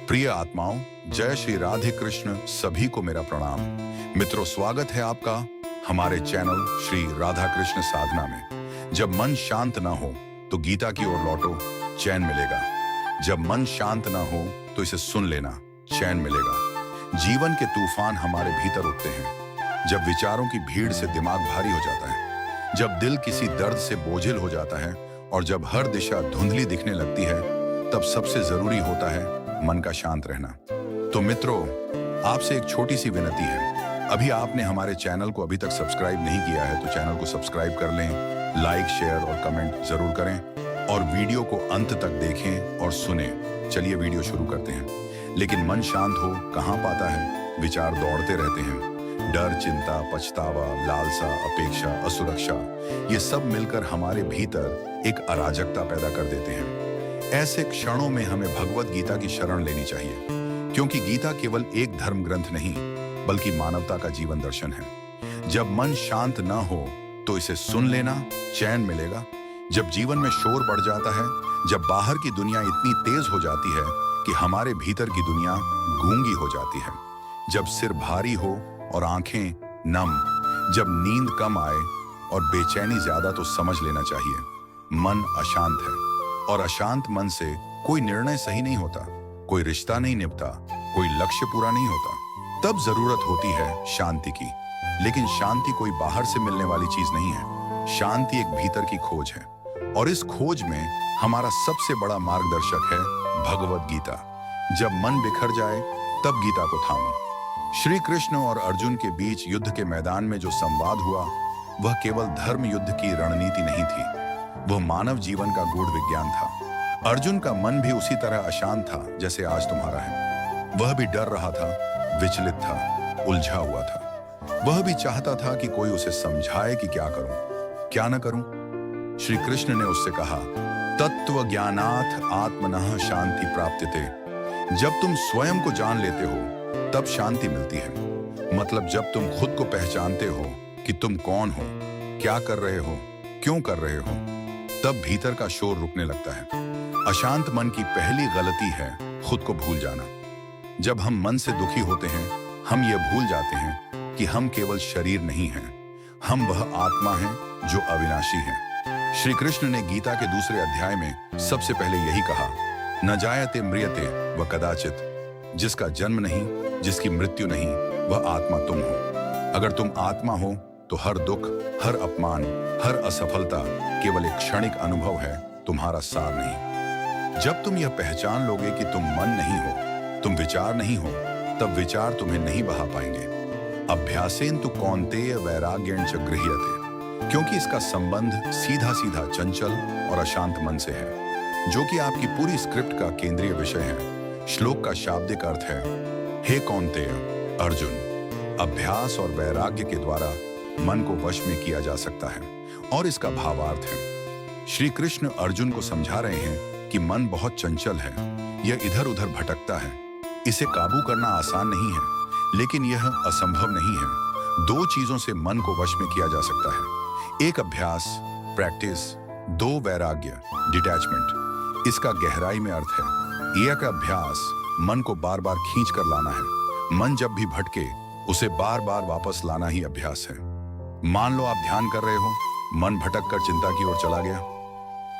प्रिय आत्माओं, जय श्री राधे कृष्ण। सभी को मेरा प्रणाम। मित्रों, स्वागत है आपका हमारे चैनल श्री राधा कृष्ण साधना में। जब मन शांत ना हो तो गीता की ओर लौटो, चैन मिलेगा। जब मन शांत ना हो तो इसे सुन लेना, चैन मिलेगा। जीवन के तूफान हमारे भीतर उठते हैं। जब विचारों की भीड़ से दिमाग भारी हो जाता है, जब दिल किसी दर्द से बोझिल हो जाता है और जब हर दिशा धुंधली दिखने लगती है, तब सबसे जरूरी होता है मन का शांत रहना। तो मित्रों, आपसे एक छोटी सी विनती है। अभी आपने हमारे चैनल को अभी तक सब्सक्राइब नहीं किया है तो चैनल को सब्सक्राइब कर लें, लाइक, शेयर और कमेंट जरूर करें और वीडियो को अंत तक देखें और सुनें। चलिए वीडियो शुरू करते हैं। लेकिन मन शांत हो कहाँ पाता है, विचार दौड़ते रहते हैं। डर, चिंता, पछतावा, लालसा, अपेक्षा, असुरक्षा, ये सब मिलकर हमारे भीतर एक अराजकता पैदा कर देते हैं। ऐसे क्षणों में हमें भगवत गीता की शरण लेनी चाहिए, क्योंकि गीता केवल एक धर्म ग्रंथ नहीं बल्कि मानवता का जीवन दर्शन है। जब मन शांत ना हो तो इसे सुन लेना, चैन मिलेगा। जब जीवन में शोर बढ़ जाता है, जब बाहर की दुनिया इतनी तेज हो जाती है कि हमारे भीतर की दुनिया गूंगी हो जाती है, जब सिर भारी हो और आंखें नम, जब नींद कम आए और बेचैनी ज्यादा, तो समझ लेना चाहिए मन अशांत है। और अशांत मन से कोई निर्णय सही नहीं होता, कोई रिश्ता नहीं निभता, कोई लक्ष्य पूरा नहीं होता। तब जरूरत होती है शांति की। लेकिन शांति कोई बाहर से मिलने वाली चीज नहीं है। शांति एक भीतर की खोज है और इस खोज में हमारा सबसे बड़ा मार्गदर्शक है भगवत गीता। जब मन बिखर जाए तब गीता को थामो। श्री कृष्ण और अर्जुन के बीच युद्ध के मैदान में जो संवाद हुआ, वह केवल धर्म युद्ध की रणनीति नहीं थी, वह मानव जीवन का गूढ़ विज्ञान था। अर्जुन का मन भी उसी तरह अशांत था जैसे आज तुम्हारा है। वह भी डर रहा था, विचलित था, उलझा हुआ था। वह भी चाहता था कि कोई उसे समझाए कि क्या करूं, क्या न करूं। श्री कृष्ण ने उससे कहा, तत्व ज्ञानाथ आत्मनः शांति प्राप्यते। जब तुम स्वयं को जान लेते हो तब शांति मिलती है। मतलब जब तुम खुद को पहचानते हो कि तुम कौन हो, क्या कर रहे हो, क्यों कर रहे हो, तब भीतर का शोर रुकने लगता है। अशांत मन की पहली गलती है खुद को भूल जाना। जब हम मन से दुखी होते हैं, हम ये भूल जाते हैं कि हम केवल शरीर नहीं हैं, हम वह आत्मा हैं जो अविनाशी है। श्री कृष्ण ने गीता के दूसरे अध्याय में सबसे पहले यही कहा, न जायते म्रियते व कदाचित। जिसका जन्म नहीं, जिसकी मृत्यु नहीं, वह आत्मा तुम हो। अगर तुम आत्मा हो तो हर दुख, हर अपमान, हर असफलता केवल एक क्षणिक अनुभव है, तुम्हारा सार नहीं। जब तुम यह पहचान लोगे कि तुम मन नहीं हो, तुम विचार नहीं हो, तब विचार तुम्हें नहीं बहा पाएंगे। अभ्यासेन तु कौन्तेय वैराग्येण च गृह्यते, क्योंकि इसका संबंध सीधा सीधा चंचल और अशांत मन से है, जो कि आपकी पूरी स्क्रिप्ट का केंद्रीय विषय है। श्लोक का शाब्दिक अर्थ है, हे कौन्तेय अर्जुन, अभ्यास और वैराग्य के द्वारा मन को वश में किया जा सकता है। और इसका भावार्थ है, श्री कृष्ण अर्जुन को समझा रहे हैं कि मन बहुत चंचल है, यह इधर उधर भटकता है। इसे काबू करना आसान नहीं है, लेकिन यह असंभव नहीं है। दो चीजों से मन को वश में किया जा सकता है, एक अभ्यास प्रैक्टिस, दो वैराग्य डिटैचमेंट। इसका गहराई में अर्थ है, एक अभ्यास मन को बार बार खींच कर लाना है। मन जब भी भटके उसे बार बार वापस लाना ही अभ्यास है। मान लो आप ध्यान कर रहे हो, मन भटक कर चिंता की ओर चला गया,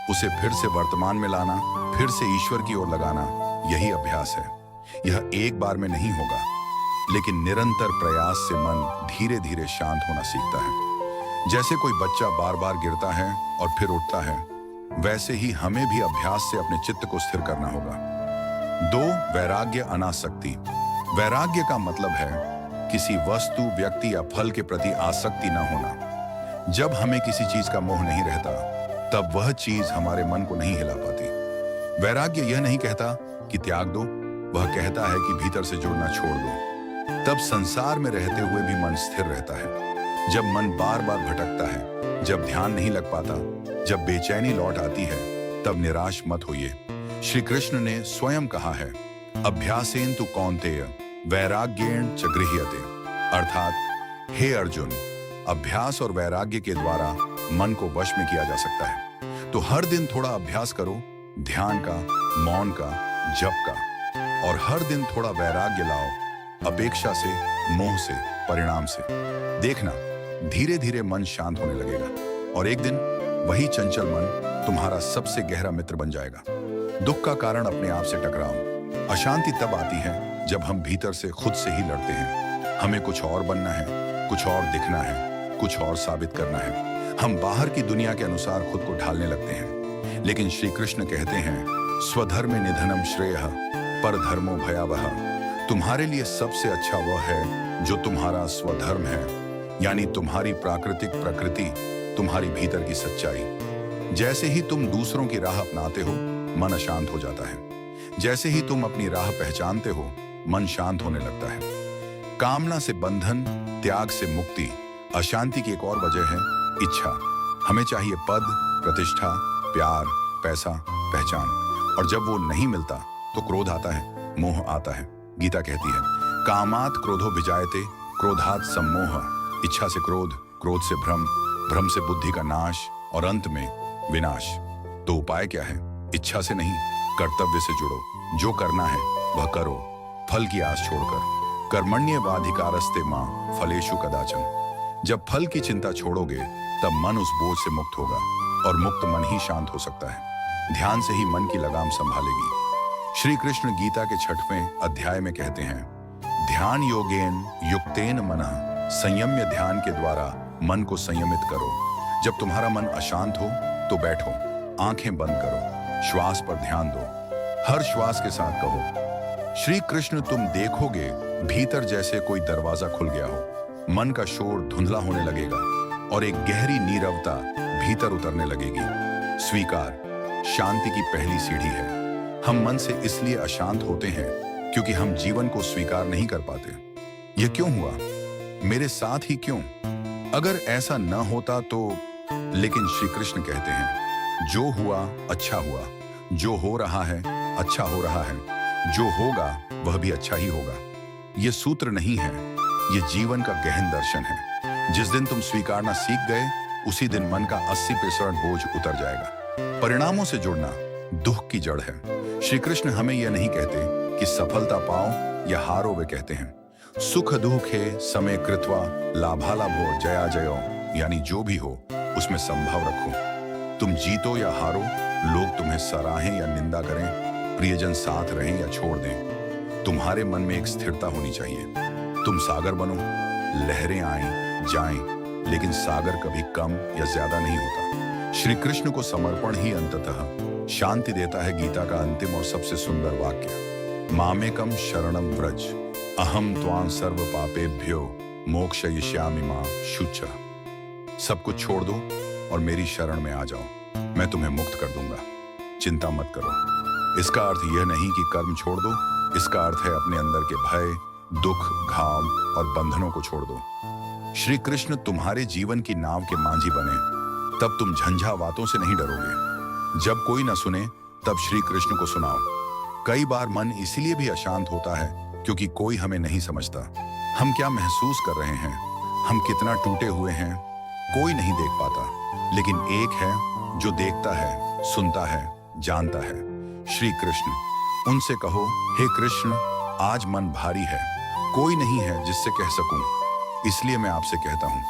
उसे फिर से वर्तमान में लाना, फिर से ईश्वर की ओर लगाना, यही अभ्यास है। यह एक बार में नहीं होगा, लेकिन निरंतर प्रयास से मन धीरे धीरे शांत होना सीखता है। जैसे कोई बच्चा बार बार गिरता है और फिर उठता है, वैसे ही हमें भी अभ्यास से अपने चित्त को स्थिर करना होगा। दो, वैराग्य अनासक्ति। वैराग्य का मतलब है किसी वस्तु, व्यक्ति या फल के प्रति आसक्ति न होना। जब हमें किसी चीज का मोह नहीं रहता, तब वह चीज हमारे मन को नहीं हिला पाती। वैराग्य यह नहीं कहता कि त्याग दो, वह कहता है कि भीतर से जुड़ना छोड़ दो। तब संसार में रहते हुए भी मन स्थिर रहता है। जब मन बार बार भटकता है, जब ध्यान नहीं लग पाता, जब बेचैनी लौट आती है, तब निराश मत होइए। श्री कृष्ण ने स्वयं कहा है, अभ्यासेन तु कौन्तेय वैराग्येण च गृह्यते। अर्थात हे अर्जुन, अभ्यास और वैराग्य के द्वारा मन को वश में किया जा सकता है। तो हर दिन थोड़ा अभ्यास करो, ध्यान का, मौन का, जप का। और हर दिन थोड़ा वैराग्य लाओ, अपेक्षा से, मोह से, परिणाम से। देखना, धीरे धीरे मन शांत होने लगेगा और एक दिन वही चंचल मन तुम्हारा सबसे गहरा मित्र बन जाएगा। दुख का कारण अपने आप से टकराओ। अशांति तब आती है जब हम भीतर से खुद से ही लड़ते हैं। हमें कुछ और बनना है, कुछ और दिखना है, कुछ और साबित करना है। हम बाहर की दुनिया के अनुसार खुद को ढालने लगते हैं। लेकिन श्री कृष्ण कहते हैं, स्वधर्म निधनम श्रेयः परधर्मो भयावह। तुम्हारे लिए सबसे अच्छा वह है जो तुम्हारा स्वधर्म है, यानी तुम्हारी प्राकृतिक प्रकृति, तुम्हारी भीतर की सच्चाई। जैसे ही तुम दूसरों की राह अपनाते हो, मन अशांत हो जाता है। जैसे ही तुम अपनी राह पहचानते हो, मन शांत होने लगता है। कामना से बंधन, त्याग से मुक्ति। अशांति की एक और वजह है इच्छा। हमें चाहिए पद, प्रतिष्ठा, प्यार, पैसा, पहचान, और जब वो नहीं मिलता तो क्रोध आता है, मोह आता है। गीता कहती है, कामात क्रोधो विजायते, क्रोधात सम्मोह। इच्छा से क्रोध, क्रोध से भ्रम, भ्रम से बुद्धि का नाश और अंत में विनाश। तो उपाय क्या है? इच्छा से नहीं, कर्तव्य से जुड़ो। जो करना है वह करो, फल की आस छोड़कर। कर्मण्येवाधिकारस्ते मां फलेषु कदाचन। जब फल की चिंता छोड़ोगे तब मन उस बोझ से मुक्त होगा, और मुक्त मन ही शांत हो सकता है। ध्यान से ही मन की लगाम संभालेगी। श्री कृष्ण गीता के 6वें अध्याय में कहते हैं, ध्यान योगेन युक्तेन मनः, संयम्य ध्यान के द्वारा मन को संयमित करो। जब तुम्हारा मन अशांत हो तो बैठो, आंखें बंद करो, श्वास पर ध्यान दो। हर श्वास के साथ कहो, श्री कृष्ण। तुम देखोगे भीतर जैसे कोई दरवाजा खुल गया हो। मन का शोर धुंधला होने लगेगा और एक गहरी नीरवता भीतर उतरने लगेगी। स्वीकार शांति की पहली सीढ़ी है। हम मन से इसलिए अशांत होते हैं क्योंकि हम जीवन को स्वीकार नहीं कर पाते। यह क्यों हुआ? मेरे साथ ही क्यों? अगर ऐसा न होता तो? लेकिन श्री कृष्ण कहते हैं, जो हुआ अच्छा हुआ, जो हो रहा है अच्छा हो रहा है, जो होगा वह भी अच्छा ही होगा। यह सूत्र नहीं है, यह जीवन का गहन दर्शन है। जिस दिन तुम स्वीकारना सीख गए, उसी दिन मन का 80% बोझ उतर जाएगा। परिणामों से जुड़ना दुख की जड़ है। श्री कृष्ण हमें यह नहीं कहते कि सफलता पाओ या हारो, वे कहते हैं, सुख दुखे समय कृत्वा लाभालाभो जया जयो, यानी जो भी हो उसमें संभव रखो। तुम जीतो या हारो, लोग तुम्हें सराहें या निंदा करें, प्रियजन साथ रहें या छोड़ दें, तुम्हारे मन में एक स्थिरता होनी चाहिए। तुम सागर बनो, लहरें आएं जाएं, लेकिन सागर कभी कम या ज्यादा नहीं होता। श्री कृष्ण को समर्पण ही अंततः शांति देता है। गीता का अंतिम और सबसे सुंदर वाक्य, मामेकम शरणम व्रज, अहम त्वां सर्व पापेभ्यो मोक्षयिष्यामि मा शुचः। सब कुछ छोड़ दो और मेरी शरण में आ जाओ, मैं तुम्हें मुक्त कर दूंगा। चिंता मत करो। इसका अर्थ यह नहीं कि कर्म छोड़ दो, इसका अर्थ है अपने अंदर के भय, दुख, घाव और बंधनों को छोड़ दो। श्री कृष्ण तुम्हारे जीवन की नाव के मांझी बने, तब तुम झंझावातों से नहीं डरोगे। जब कोई न सुने तब श्री कृष्ण को सुनाओ। कई बार मन इसीलिए भी अशांत होता है क्योंकि कोई हमें नहीं समझता। हम क्या महसूस कर रहे हैं, हम कितना टूटे हुए हैं, कोई नहीं देख पाता। लेकिन एक है जो देखता है, सुनता है, जानता है, श्री कृष्ण। उनसे कहो, हे कृष्ण, आज मन भारी है, कोई नहीं है जिससे कह सकूं, इसलिए मैं आपसे कहता हूं,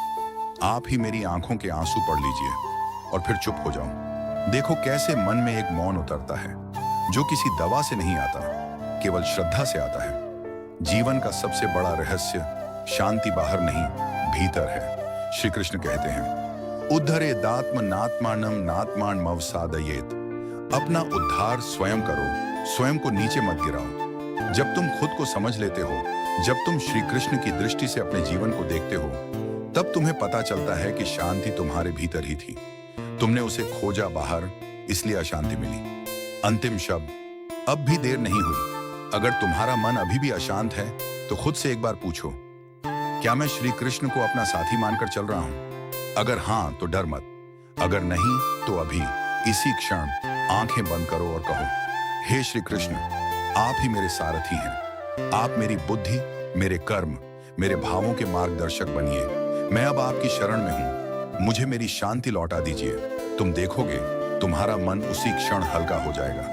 आप ही मेरी आंखों के आंसू पढ़ लीजिए और फिर चुप हो जाओ। देखो कैसे मन में एक मौन उतरता है, जो किसी दवा से नहीं आता, केवल श्रद्धा से आता है। जीवन का सबसे बड़ा रहस्य शांति बाहर नहीं, भीतर है। श्री कृष्ण कहते हैं, उद्धरेदात्म नात्मानम नात्मान मवसादयेत। अपना उद्धार स्वयं करो, स्वयं को नीचे मत गिराओ। जब तुम खुद को समझ लेते हो, जब तुम श्री कृष्ण की दृष्टि से अपने जीवन को देखते हो, तब तुम्हें पता चलता है कि शांति तुम्हारे भीतर ही थी। तुमने उसे खोजा बाहर, इसलिए अशांति मिली। अंतिम शब्द, अब भी देर नहीं हुई। अगर तुम्हारा मन अभी भी अशांत है तो खुद से एक बार पूछो, क्या मैं श्री कृष्ण को अपना साथी मानकर चल रहा हूं? अगर हां तो डर मत, अगर नहीं तो अभी इसी क्षण आंखें बंद करो और कहो, हे श्री कृष्ण, आप ही मेरे सारथी हैं। आप मेरी बुद्धि, मेरे कर्म, मेरे भावों के मार्गदर्शक बनिए। मैं अब आपकी शरण में हूं, मुझे मेरी शांति लौटा दीजिए। तुम देखोगे तुम्हारा मन उसी क्षण हल्का हो जाएगा,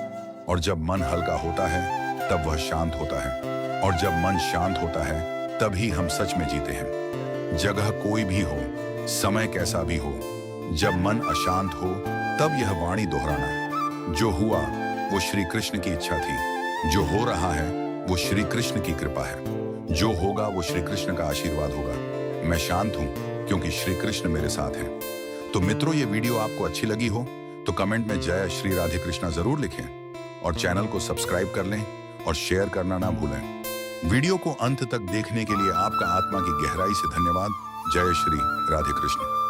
और जब मन हल्का होता है तब वह शांत होता है, और जब मन शांत होता है तभी हम सच में जीते हैं। जगह कोई भी हो, समय कैसा भी हो, जब मन अशांत हो तब यह वाणी दोहराना, जो हुआ वो श्री कृष्ण की इच्छा थी, जो हो रहा है वो श्री कृष्ण की कृपा है, जो होगा वो श्री कृष्ण का आशीर्वाद होगा। मैं शांत हूं क्योंकि श्री कृष्ण मेरे साथ हैं। तो मित्रों, ये वीडियो आपको अच्छी लगी हो तो कमेंट में जय श्री राधे कृष्णा जरूर लिखें, और चैनल को सब्सक्राइब कर लें और शेयर करना ना भूलें। वीडियो को अंत तक देखने के लिए आपका आत्मा की गहराई से धन्यवाद। जय श्री राधे कृष्ण।